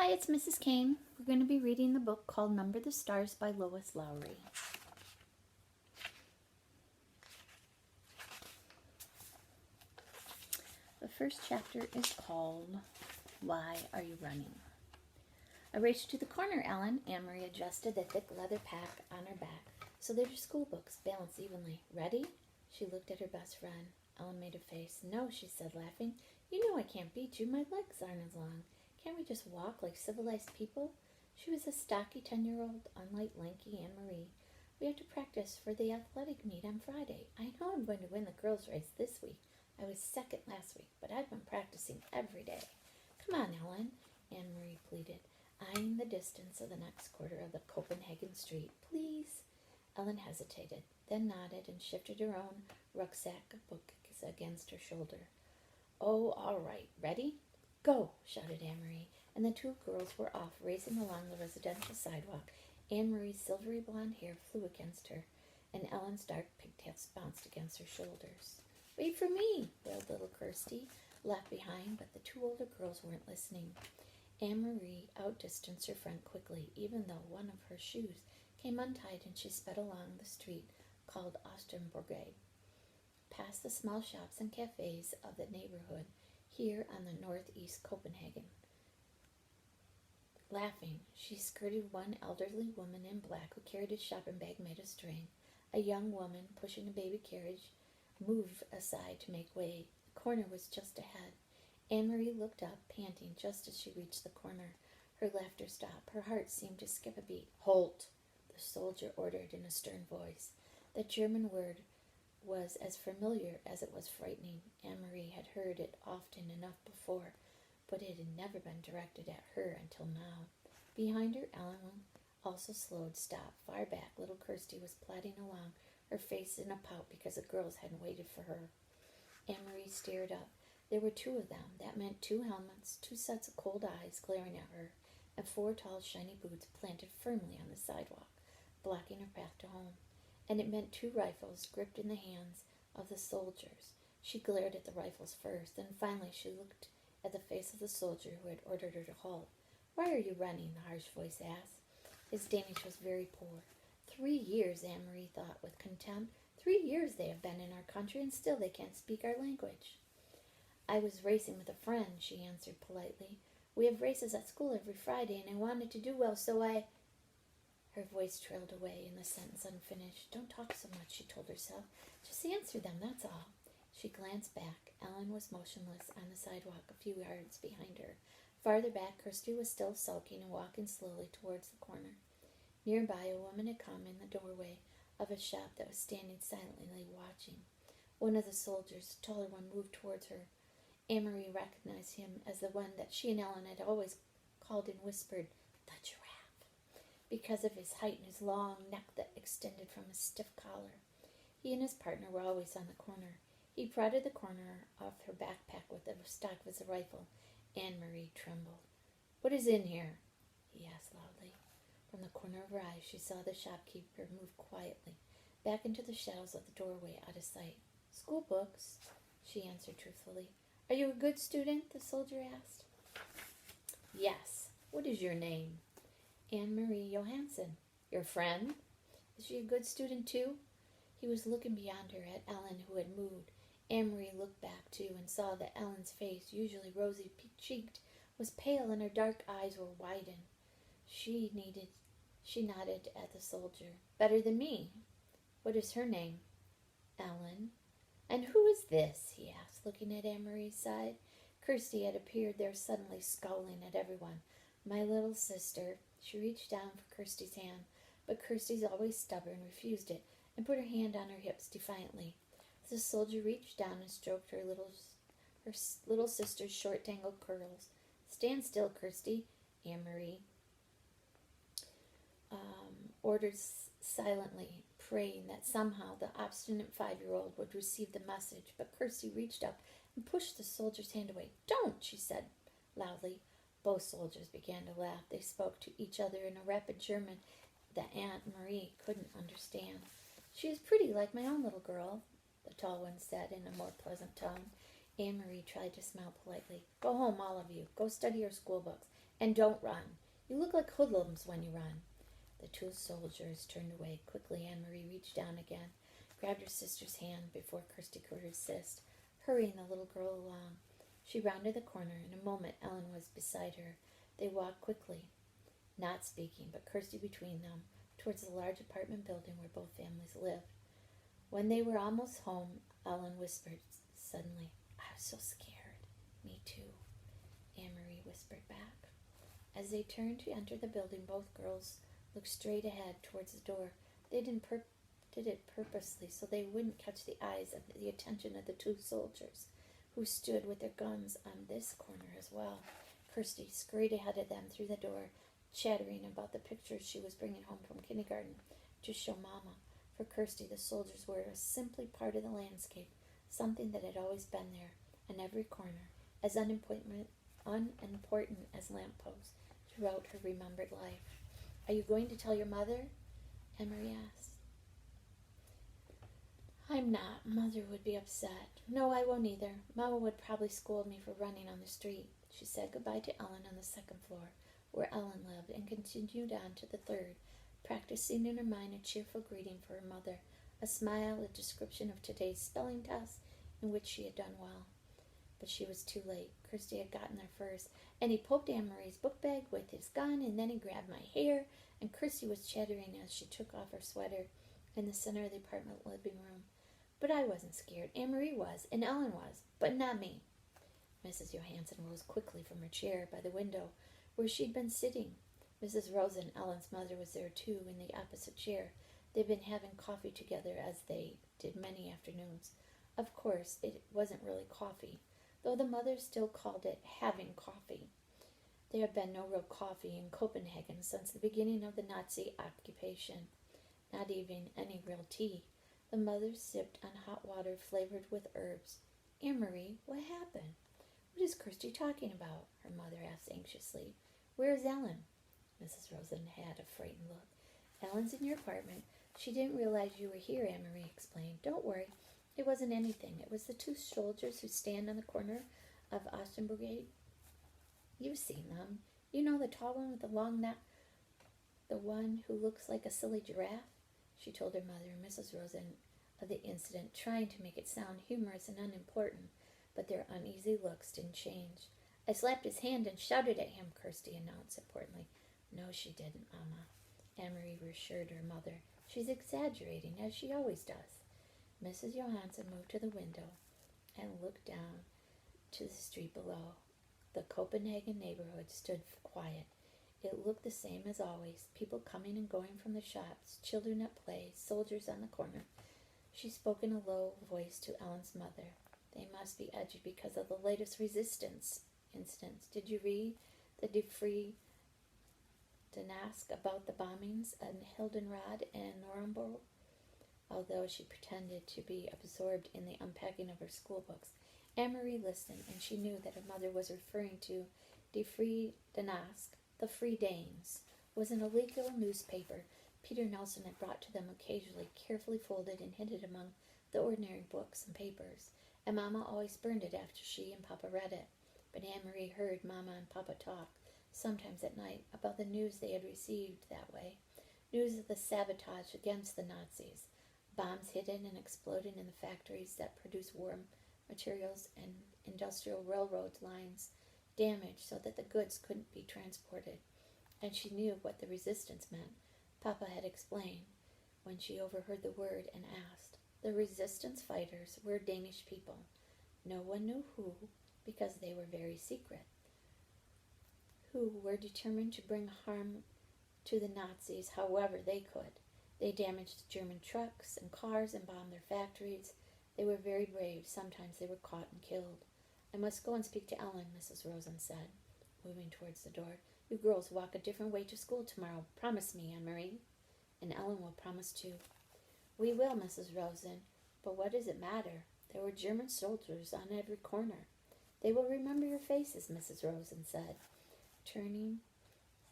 Hi, it's Mrs. Kane. We're going to be reading the book called Number the Stars by Lois Lowry. The first chapter is called Why Are You Running? I raced to the corner, Ellen. Anne-Marie adjusted the thick leather pack on her back so that her school books balanced evenly. Ready? She looked at her best friend. Ellen made a face. No, she said, laughing. You know I can't beat you. My legs aren't as long. Can't we just walk like civilized people? She was a stocky 10-year-old, unlike lanky Anne-Marie. We have to practice for the athletic meet on Friday. I know I'm going to win the girls' race this week. I was second last week, but I've been practicing every day. Come on, Ellen, Anne-Marie pleaded, eyeing the distance of the next quarter of the Copenhagen street. Please. Ellen hesitated, then nodded and shifted her own rucksack of books against her shoulder. Oh, all right. Ready? Go, shouted Anne-Marie, and the two girls were off, racing along the residential sidewalk. Anne-Marie's silvery blonde hair flew against her, and Ellen's dark pigtails bounced against her shoulders. Wait for me, wailed little Kirsty, left behind, but the two older girls weren't listening. Anne-Marie outdistanced her friend quickly, even though one of her shoes came untied, and she sped along the street called Osterbrogade, past the small shops and cafes of the neighborhood, here on the northeast Copenhagen. Laughing, she skirted one elderly woman in black who carried a shopping bag made of string. A young woman, pushing a baby carriage, moved aside to make way. The corner was just ahead. Anne-Marie looked up, panting, just as she reached the corner. Her laughter stopped. Her heart seemed to skip a beat. Halt, the soldier ordered in a stern voice. The German word was as familiar as it was frightening. Anne-Marie had heard it often enough before, but it had never been directed at her until now. Behind her, Ellen also slowed, stopped. Far back, little Kirsty was plodding along, her face in a pout because the girls hadn't waited for her. Anne-Marie stared up. There were two of them. That meant two helmets, two sets of cold eyes glaring at her, and four tall, shiny boots planted firmly on the sidewalk, blocking her path to home. And it meant two rifles gripped in the hands of the soldiers. She glared at the rifles first, then finally she looked at the face of the soldier who had ordered her to halt. Why are you running? The harsh voice asked. His Danish was very poor. 3 years, Anne-Marie thought with contempt. 3 years they have been in our country, and still they can't speak our language. I was racing with a friend, she answered politely. We have races at school every Friday, and I wanted to do well, so I... Her voice trailed away, and the sentence unfinished. Don't talk so much, she told herself. Just answer them, that's all. She glanced back. Ellen was motionless on the sidewalk a few yards behind her. Farther back, Kirsty was still sulking and walking slowly towards the corner. Nearby, a woman had come in the doorway of a shop that was standing silently watching. One of the soldiers, the taller one, moved towards her. Anne-Marie recognized him as the one that she and Ellen had always called and whispered, the giraffe, because of his height and his long neck that extended from his stiff collar. He and his partner were always on the corner. He prodded the corner off her backpack with the stock of his rifle. Anne-Marie trembled. What is in here? He asked loudly. From the corner of her eye, she saw the shopkeeper move quietly back into the shadows of the doorway, out of sight. School books, she answered truthfully. Are you a good student? The soldier asked. Yes. What is your name? Anne-Marie Johansson. Your friend? Is she a good student too? He was looking beyond her at Ellen, who had moved. Anne-Marie looked back too and saw that Ellen's face, usually rosy-cheeked, was pale and her dark eyes were widened. She nodded at the soldier. Better than me. What is her name? Ellen. And who is this? He asked, looking at Anne-Marie's side. Kirsty had appeared there suddenly, scowling at everyone. My little sister. She reached down for Kirsty's hand, but Kirsty's always stubborn, refused it, and put her hand on her hips defiantly. The soldier reached down and stroked her little sister's short, tangled curls. Stand still, Kirsty, Anne-Marie ordered silently, praying that somehow the obstinate 5-year-old would receive the message. But Kirsty reached up and pushed the soldier's hand away. Don't, she said loudly. Both soldiers began to laugh. They spoke to each other in a rapid German that Anne-Marie couldn't understand. She is pretty, like my own little girl, the tall one said in a more pleasant tone. Anne-Marie tried to smile politely. Go home, all of you. Go study your school books. And don't run. You look like hoodlums when you run." The two soldiers turned away. Quickly, Anne-Marie reached down again, grabbed her sister's hand before Kirsty could resist, hurrying the little girl along. She rounded the corner. In a moment, Ellen was beside her. They walked quickly, not speaking, but Kirsty between them, towards the large apartment building where both families lived. When they were almost home, Ellen whispered suddenly, "I was so scared." "Me too," Anne-Marie whispered back. As they turned to enter the building, both girls looked straight ahead towards the door. They did it purposely so they wouldn't catch the eyes of the attention of the two soldiers, who stood with their guns on this corner as well. Kirsty scurried ahead of them through the door, chattering about the pictures she was bringing home from kindergarten to show Mama. For Kirsty, the soldiers were simply part of the landscape, something that had always been there, in every corner, as unimportant as lampposts throughout her remembered life. "Are you going to tell your mother?" Emery asked. "I'm not. Mother would be upset." "No, I won't either. Mama would probably scold me for running on the street." She said goodbye to Ellen on the second floor, where Ellen lived, and continued on to the third, practicing in her mind a cheerful greeting for her mother, a smile, a description of today's spelling test, in which she had done well. But she was too late. Kirsty had gotten there first, and he poked Anne-Marie's book bag with his gun, and then he grabbed my hair, and Kirsty was chattering as she took off her sweater in the center of the apartment living room. But I wasn't scared. Anne-Marie was, and Ellen was, but not me. Mrs. Johansson rose quickly from her chair by the window where she'd been sitting. Mrs. Rosen, Ellen's mother, was there too, in the opposite chair. They'd been having coffee together, as they did many afternoons. Of course, it wasn't really coffee, though the mother still called it having coffee. There had been no real coffee in Copenhagen since the beginning of the Nazi occupation, not even any real tea. The mother sipped on hot water flavored with herbs. "Anne-Marie, what happened? What is Kirsty talking about?" her mother asked anxiously. "Where is Ellen?" Mrs. Rosen had a frightened look. "Ellen's in your apartment. She didn't realize you were here," Anne-Marie explained. "Don't worry. It wasn't anything. It was the two soldiers who stand on the corner of Ostenbrigade. You've seen them. You know, the tall one with the long neck, the one who looks like a silly giraffe?" She told her mother and Mrs. Rosen of the incident, trying to make it sound humorous and unimportant, but their uneasy looks didn't change. "I slapped his hand and shouted at him," Kirsty announced importantly. "No, she didn't, Mama," Anne-Marie reassured her mother. "She's exaggerating, as she always does." Mrs. Johansson moved to the window and looked down to the street below. The Copenhagen neighborhood stood quiet. It looked the same as always, people coming and going from the shops, children at play, soldiers on the corner. She spoke in a low voice to Ellen's mother. "They must be edgy because of the latest resistance incidents. Did you read the De Free Danask about the bombings in Hildenrod and Nuremberg?" Although she pretended to be absorbed in the unpacking of her school books, Anne-Marie listened, and she knew that her mother was referring to De Free Danask. The Free Danes was an illegal newspaper Peter Nelson had brought to them occasionally, carefully folded and hidden among the ordinary books and papers, and Mama always burned it after she and Papa read it. But Anne-Marie heard Mama and Papa talk, sometimes at night, about the news they had received that way, news of the sabotage against the Nazis, bombs hidden and exploding in the factories that produce war materials, and industrial railroad lines damaged so that the goods couldn't be transported. And she knew what the resistance meant. Papa had explained when she overheard the word and asked. The resistance fighters were Danish people. No one knew who, because they were very secret, who were determined to bring harm to the Nazis however they could. They damaged German trucks and cars and bombed their factories. They were very brave. Sometimes they were caught and killed. "I must go and speak to Ellen," Mrs. Rosen said, moving towards the door. "You girls walk a different way to school tomorrow. Promise me, Anne-Marie." "And Ellen will promise too." "We will, Mrs. Rosen. But what does it matter? There were German soldiers on every corner." "They will remember your faces," Mrs. Rosen said, turning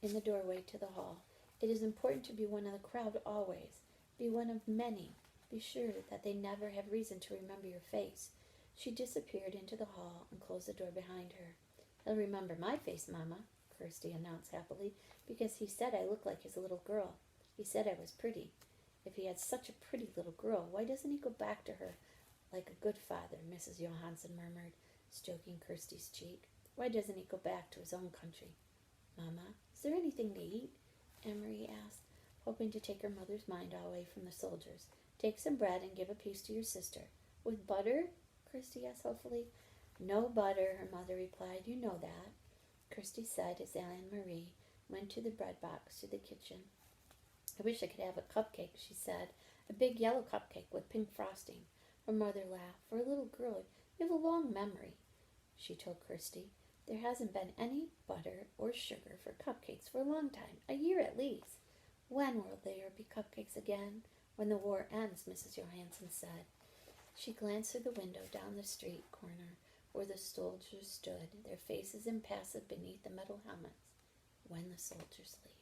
in the doorway to the hall. "It is important to be one of the crowd always. Be one of many. Be sure that they never have reason to remember your face." She disappeared into the hall and closed the door behind her. "He'll remember my face, Mama," Kirsty announced happily, because he said I looked like his little girl. He said I was pretty. If he had such a pretty little girl, why doesn't he go back to her like a good father?" Mrs. Johansson murmured, stroking Kirsty's cheek. "Why doesn't he go back to his own country?" "Mama, is there anything to eat?" Anne-Marie asked, hoping to take her mother's mind away from the soldiers. "Take some bread and give a piece to your sister." "With butter?" Kirsty asked hopefully. "No butter," her mother replied. "You know that," Kirsty said as Anne-Marie went to the bread box to the kitchen. "I wish I could have a cupcake," she said. "A big yellow cupcake with pink frosting." Her mother laughed. "For a little girl, you have a long memory," she told Kirsty. "There hasn't been any butter or sugar for cupcakes for a long time, a year at least." "When will there be cupcakes again?" "When the war ends," Mrs. Johansson said. She glanced through the window down the street corner where the soldiers stood, their faces impassive beneath the metal helmets. "When the soldiers leave."